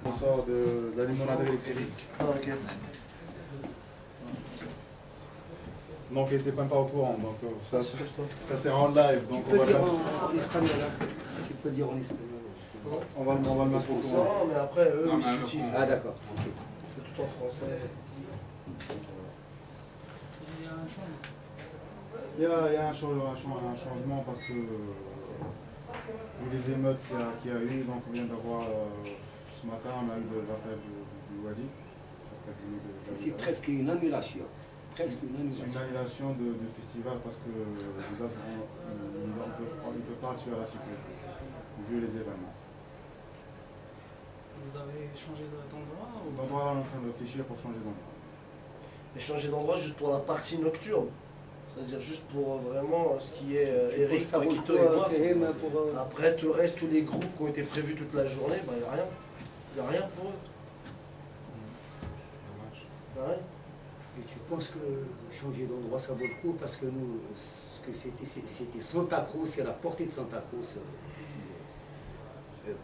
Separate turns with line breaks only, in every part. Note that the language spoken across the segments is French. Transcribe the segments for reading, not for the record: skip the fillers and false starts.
On sort de la limonade avec Céline.
Ah, ok.
Donc il n'était même pas au courant. Donc ça c'est en live. Donc
Tu peux dire en espagnol. Hein. Tu peux dire en espagnol.
on va le mettre au courant.
Non, mais après, eux, ils s'utilisent.
Ah d'accord. Okay.
C'est tout en français.
Il y a un changement parce que vu les émeutes qu'il y a eu, donc on vient d'avoir ce matin, on a eu l'appel du Wadi.
C'est presque une annulation. Presque une
C'est une annulation du festival parce que il ne peut pas assurer la sécurité, vu les événements.
Vous avez changé d'endroit ou...
D'endroit, on est en train de réfléchir pour changer d'endroit.
Et changer d'endroit juste pour la partie nocturne. C'est-à-dire juste pour vraiment ce qui est Eric, Paquito et moi. Après, tout le reste, tous les groupes qui ont été prévus toute la journée, il n'y a rien. Il n'y a rien pour eux.
C'est dommage.
Rien.
Et tu penses que changer d'endroit, ça vaut le coup parce que nous, ce que c'était Santa Cruz, c'est la portée de Santa Cruz.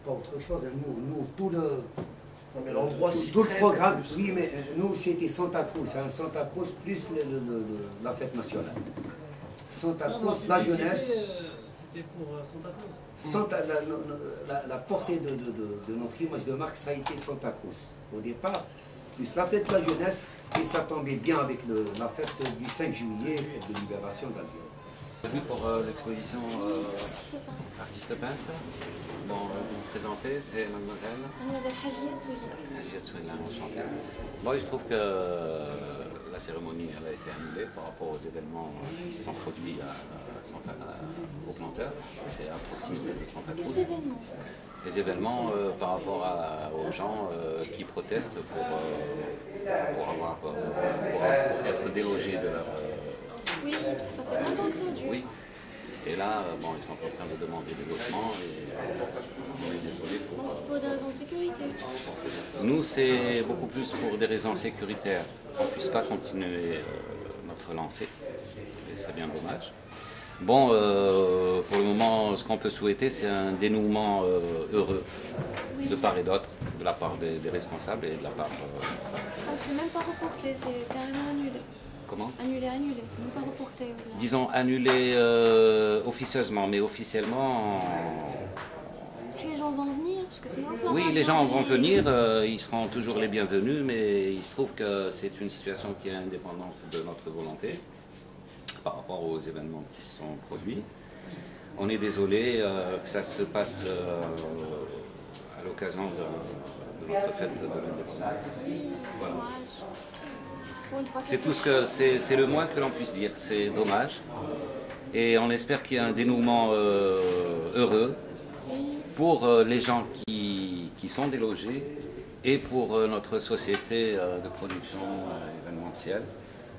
Pas autre chose. Hein. Nous, tout le...
Non, mais l'endroit
tout le programme, oui, mais nous c'était Santa Cruz, hein, Santa Cruz plus la fête nationale. Santa Cruz, la jeunesse.
C'était pour Santa Cruz.
La portée de notre image de marque, ça a été Santa Cruz. Au départ, plus la fête de la jeunesse, et ça tombait bien avec la fête du 5 juillet, fête de libération d'Algérie.
Vu pour l'exposition Artiste peintre, bon, vous vous présentez, c'est mademoiselle Hajia Tsouila, enchantée. Bon, il se trouve que la cérémonie elle a été annulée par rapport aux événements qui se sont produits au planteur, c'est à proximité de Santa Cruz. Les événements par rapport aux gens qui protestent pour être délogés de leur...
Oui, ça fait longtemps que ça dure.
Oui. Et là, bon, ils sont en train de demander des logements et on est désolé pour...
Non, c'est pour des raisons de sécurité.
Nous, c'est beaucoup plus pour des raisons sécuritaires. On ne puisse pas continuer notre lancée. Et c'est bien dommage. Bon, pour le moment, ce qu'on peut souhaiter, c'est un dénouement heureux de part et d'autre, de la part des responsables et de la part...
C'est même pas reporté, c'est carrément annulé.
Comment?
Annulé, c'est même pas reporté.
Disons annulé officieusement, mais officiellement...
Est-ce que les gens vont venir? Parce que sinon,
oui, les gens vont venir, ils seront toujours les bienvenus, mais il se trouve que c'est une situation qui est indépendante de notre volonté par rapport aux événements qui se sont produits. On est désolé que ça se passe à l'occasion de notre fête de l'indépendance. Voilà. C'est tout ce que c'est le moins que l'on puisse dire. C'est dommage. Et on espère qu'il y a un dénouement heureux pour les gens qui sont délogés et pour notre société de production événementielle,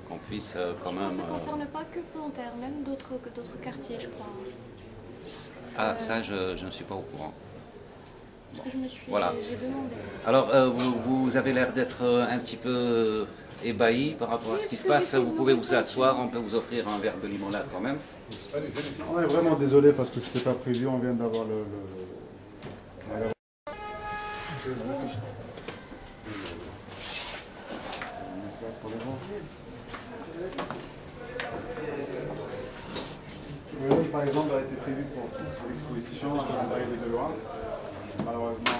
qu'on puisse quand même...
Ça ne concerne pas que Planterre, même d'autres quartiers, je crois.
Ah, ça, je ne suis pas au courant.
Bon. Je me suis...
Voilà.
J'ai demandé.
Alors, vous avez l'air d'être un petit peu ébahi par rapport à ce qui se passe. Vous pouvez vous asseoir, on peut vous offrir un verre de limonade quand même.
On est vraiment désolé parce que c'était pas prévu, on vient d'avoir le... Par exemple, elle a été prévue pour l'exposition à l'arrivée de loin. Malheureusement...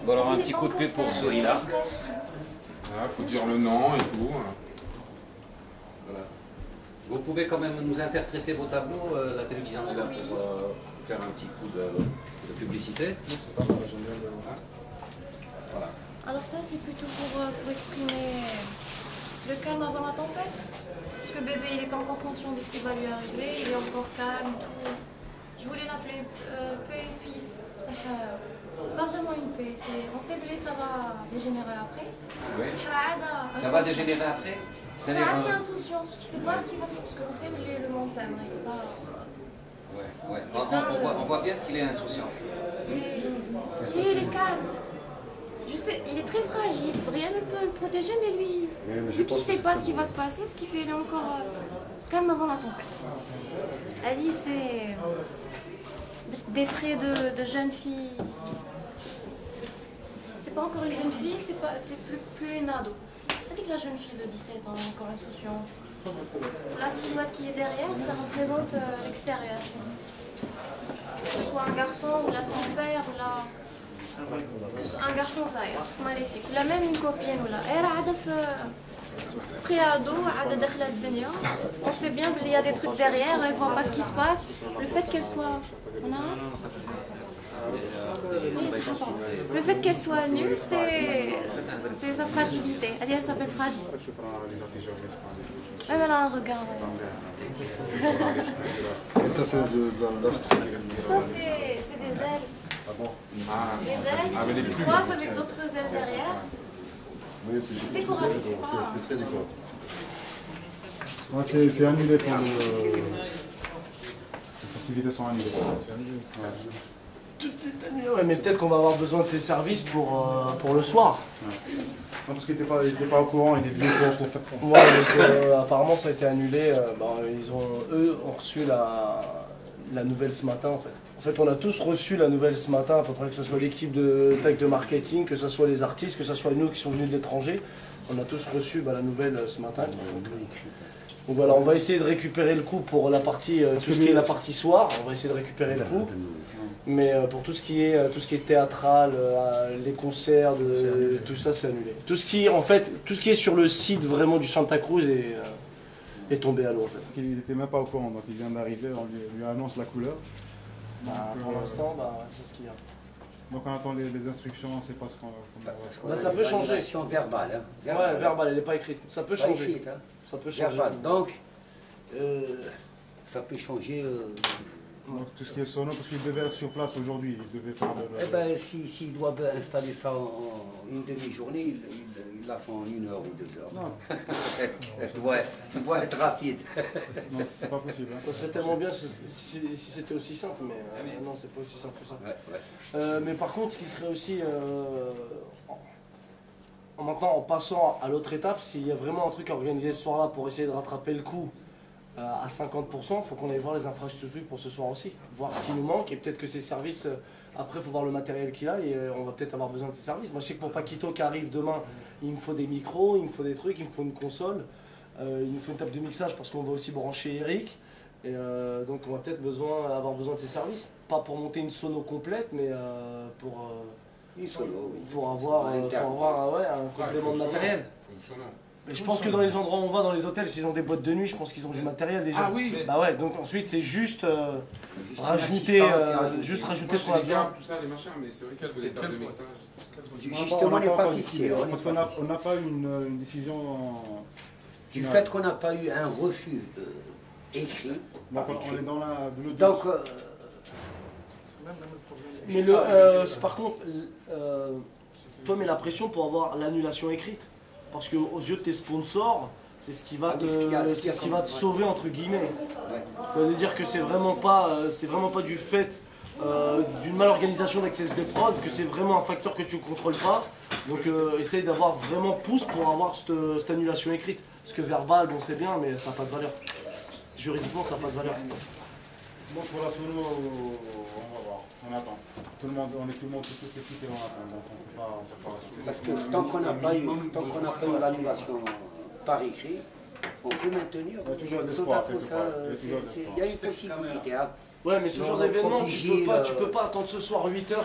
Bon, alors un petit coup de pub pour Sohila.
Il faut dire le nom et tout.
Voilà. Vous pouvez quand même nous interpréter vos tableaux, la télévision est là pour faire un petit coup de publicité.
C'est pas mal, j'aime bien le...
Voilà.
Alors ça, c'est plutôt pour exprimer le calme avant la tempête. Parce que le bébé, il n'est pas encore conscient de ce qui va lui arriver, il est encore calme, tout. Je voulais l'appeler paix et peace. Pas vraiment une paix, on sait que ça va dégénérer après.
Oui. Ça va dégénérer après?
C'est-à-dire l'insouciance, parce qu'il ne sait pas ce qui va se passer, parce qu'on sait que le mental, il n'est pas...
Ouais. On voit bien qu'il est insouciant.
Il est calme. Je sais, il est très fragile, rien ne peut le protéger, mais lui, vu qu'il ne sait pas ce qui va se passer, ce qui fait qu'il est encore calme avant la tempête. Elle dit, des traits de jeune fille. C'est pas encore une jeune fille, c'est plus une ado. Avec la jeune fille de 17 ans, encore insouciante. La silhouette qui est derrière, ça représente l'extérieur. Que ce soit un garçon, ou là son père, ou là... Un garçon, ça y est, maléfique. Il a même une copine, ou là. Elle a pré-ado, on sait bien qu'il y a des trucs derrière, elle ne voit pas ce qui se passe. Le fait qu'elle soit... Le fait qu'elle soit nue, c'est sa fragilité. Elle s'appelle fragile. Même elle a un regard.
Et ça, c'est de l'Australie.
Ça, c'est des ailes.
Ah bon?
Des ailes qui se croisent avec d'autres ailes derrière. C'est décoratif, c'est pas...
C'est très décoratif. Ouais, c'est annulé pour le... Les facilités sont annulées.
Tout est annulé, ouais, mais peut-être qu'on va avoir besoin de ces services pour le soir.
Ouais. Non, parce qu'il n'était pas au courant, il est venu pour faire quoi.
Ouais, donc, apparemment ça a été annulé. Eux ont reçu la nouvelle ce matin en fait. En fait, on a tous reçu la nouvelle ce matin, à peu près que ce soit l'équipe de tech de marketing, que ce soit les artistes, que ce soit nous qui sont venus de l'étranger. On a tous reçu la nouvelle ce matin. Donc voilà, on va essayer de récupérer le coup pour la partie, tout ce qui est la partie soir. On va essayer de récupérer le coup. Mais pour tout ce qui est théâtral, les concerts, tout ça c'est annulé. Tout ce qui est sur le site vraiment du Santa Cruz est tombé à l'eau en fait.
Il n'était même pas au courant, donc il vient d'arriver, on lui annonce la couleur.
Pour l'instant, c'est ce qu'il y a.
Donc on attend les instructions, on ne sait pas ce qu'on va...
Ça peut changer.
L'annulation verbale. Hein.
Ouais, verbale, elle n'est pas écrite. Ça peut changer.
Écrite, hein.
Ça peut changer.
Verbale. Donc, ça peut changer.
Donc tout ce qui est sono, parce qu'il devait être sur place aujourd'hui, il devait faire le...
Eh bien, s'ils doivent installer ça en une demi-journée, ils la font en 1 heure ou 2 heures. Non. Tu dois être rapide.
Non, c'est pas possible. Hein.
Ça serait tellement bien si c'était aussi simple, mais non, c'est pas aussi simple que ça.
Ouais.
Mais par contre, ce qui serait aussi... maintenant, en passant à l'autre étape, s'il y a vraiment un truc à organiser ce soir-là pour essayer de rattraper le coup, à 50%, il faut qu'on aille voir les infrastructures pour ce soir aussi, voir ce qui nous manque et peut-être que ces services, après il faut voir le matériel qu'il a et on va peut-être avoir besoin de ces services. Moi je sais que pour Paquito qui arrive demain, il me faut des micros, il me faut des trucs, il me faut une console, il me faut une table de mixage parce qu'on va aussi brancher Eric et donc on va peut-être avoir besoin de ces services, pas pour monter une sono complète mais pour avoir un complément de matériel. Mais je pense que dans les endroits où on va, dans les hôtels, s'ils ont des boîtes de nuit, je pense qu'ils ont du matériel déjà.
Ah oui.
Bah ouais, donc ensuite c'est juste rajouter ce qu'on a besoin.
Tout ça, les machins, mais c'est vrai qu'il y a des tables de message.
Justement, on n'est pas fixé.
Parce qu'on n'a pas eu une décision...
Du fait qu'on n'a pas eu un refus écrit.
Donc on est dans le...
Donc...
Mais par contre, toi mets la pression pour avoir l'annulation écrite. Parce qu'aux yeux de tes sponsors, c'est ce qui va te sauver entre guillemets.
Ouais.
Ça veut dire que c'est vraiment pas du fait d'une malorganisation d'Access de prod, que c'est vraiment un facteur que tu ne contrôles pas. Donc essaye d'avoir vraiment pouce pour avoir cette annulation écrite. Parce que verbal, bon c'est bien, mais ça n'a pas de valeur. Juridiquement, ça n'a pas de valeur.
Bon, pour la solo, on va voir, on attend. Tout le monde, toute l'équipe est en attente, donc on ne peut pas la solo.
Parce que tant qu'on n'a pas eu l'annulation par écrit, on peut maintenir.
Il y a toujours de l'espoir.
Il y a une possibilité. Hein.
Ouais, mais ce genre d'événement, tu peux pas attendre ce soir 8 h